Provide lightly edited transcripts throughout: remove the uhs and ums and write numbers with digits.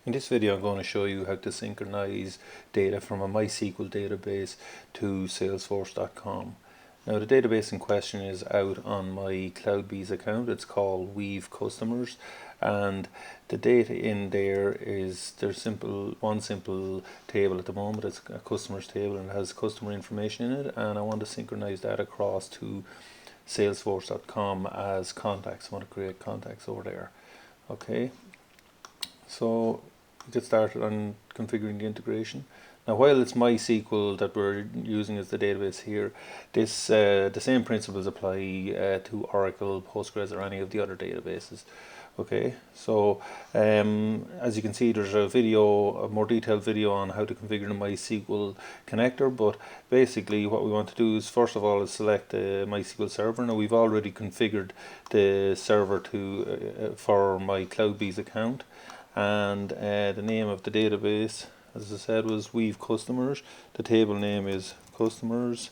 In this video, I'm going to show you how to synchronize data from a MySQL database to Salesforce.com. Now, the database in question is out on my CloudBees account. It's called Weave Customers, and the data in there is one simple table at the moment. It's a customers table and it has customer information in it, and I want to synchronize that across to Salesforce.com as contacts. I want to create contacts over there. Okay, so get started on configuring the integration. Now, while it's MySQL that we're using as the database here, the same principles apply to Oracle, Postgres, or any of the other databases. Okay, so as you can see, there's a more detailed video on how to configure the MySQL connector. But basically, what we want to do is first of all select the MySQL server. Now, we've already configured the server for my CloudBees account, and the name of the database, as I said, was Weave Customers. The table name is Customers,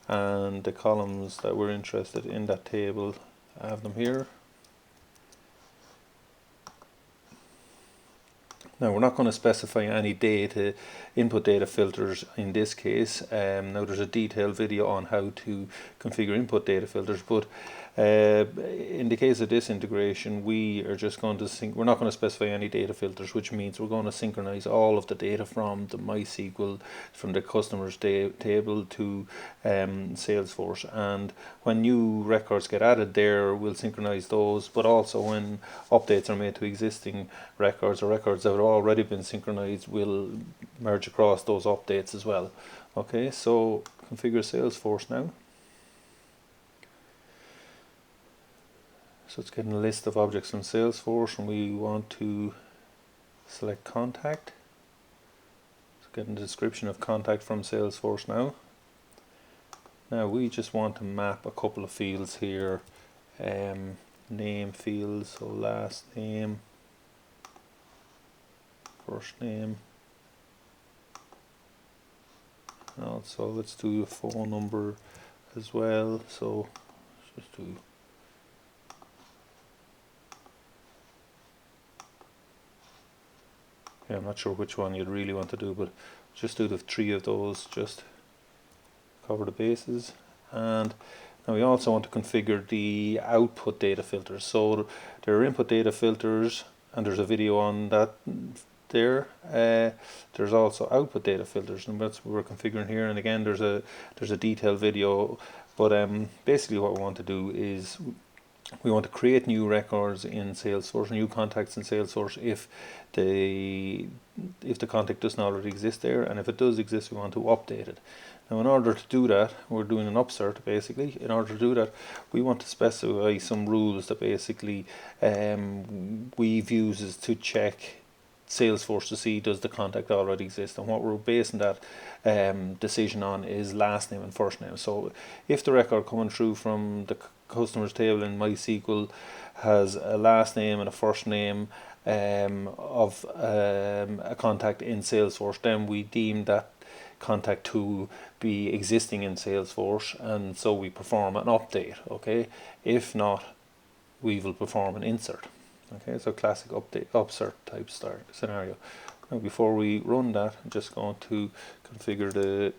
and the columns that we're interested in that table, I have them here. Now, we're not going to specify any input data filters in this case. Now, there's a detailed video on how to configure input data filters, but in the case of this integration, we are just going to we're not going to specify any data filters, which means we're going to synchronize all of the data from the MySQL, from the customers table to Salesforce. And when new records get added there, we'll synchronize those, but also when updates are made to existing records or records that have already been synchronized, we'll merge across those updates as well. Okay, so configure Salesforce now. So it's getting a list of objects from Salesforce, and we want to select contact. It's getting the description of contact from Salesforce now. Now we just want to map a couple of fields here, name fields, so last name, first name, and also let's do a phone number as well. So let's just do I'm not sure which one you'd really want to do, but just do the 3 of those, just cover the bases. And now we also want to configure the output data filters. So there are input data filters, and there's a video on that there. There's also output data filters, and that's what we're configuring here. And again, there's a detailed video, but basically what we want to do is we want to create new records in Salesforce, new contacts in Salesforce if the contact doesn't already exist there, and if it does exist, we want to update it. Now, in order to do that, we're doing an upsert basically. In order to do that, we want to specify some rules that basically Weave uses to check Salesforce to see does the contact already exist, and what we're basing that decision on is last name and first name. So if the record coming through from the customers table in MySQL has a last name and a first name of a contact in Salesforce, then we deem that contact to be existing in Salesforce, and so we perform an update. Okay, if not, we will perform an insert. Okay, so classic upsert type scenario. Now, before we run that, I'm just going to configure the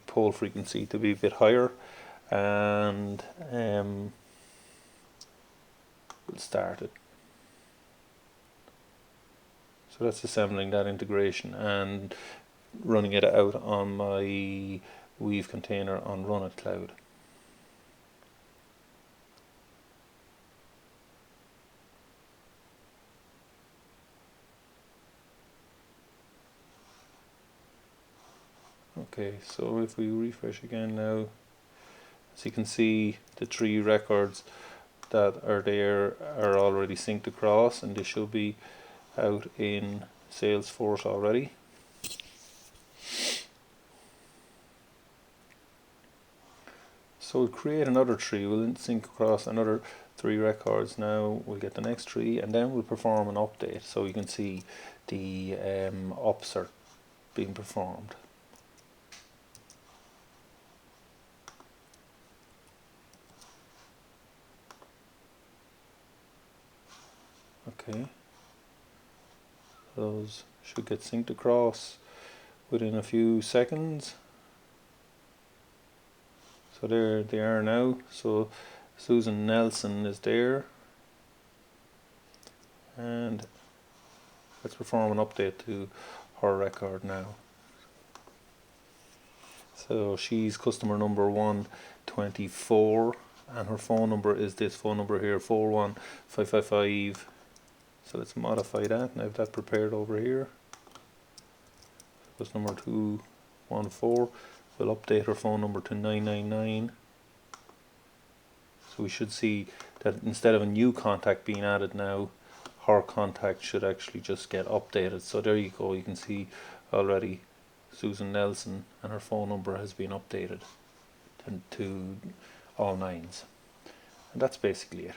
poll frequency to be a bit higher, and we'll start it. So that's assembling that integration and running it out on my Weave container on Run at Cloud. Okay, so if we refresh again now, as you can see, the 3 records that are there are already synced across, and they should be out in Salesforce already. So we'll create another 3, we'll sync across another 3 records. Now we'll get the next 3, and then we'll perform an update, so you can see the upsert being performed. Okay, those should get synced across within a few seconds. So there they are now. So Susan Nelson is there, and let's perform an update to her record now. So she's customer number 124, and her phone number is this phone number here, 41555. So let's modify that and have that prepared over here. Customer 214. We'll update her phone number to 999. So we should see that instead of a new contact being added now, her contact should actually just get updated. So there you go, you can see already Susan Nelson and her phone number has been updated to all nines. And that's basically it.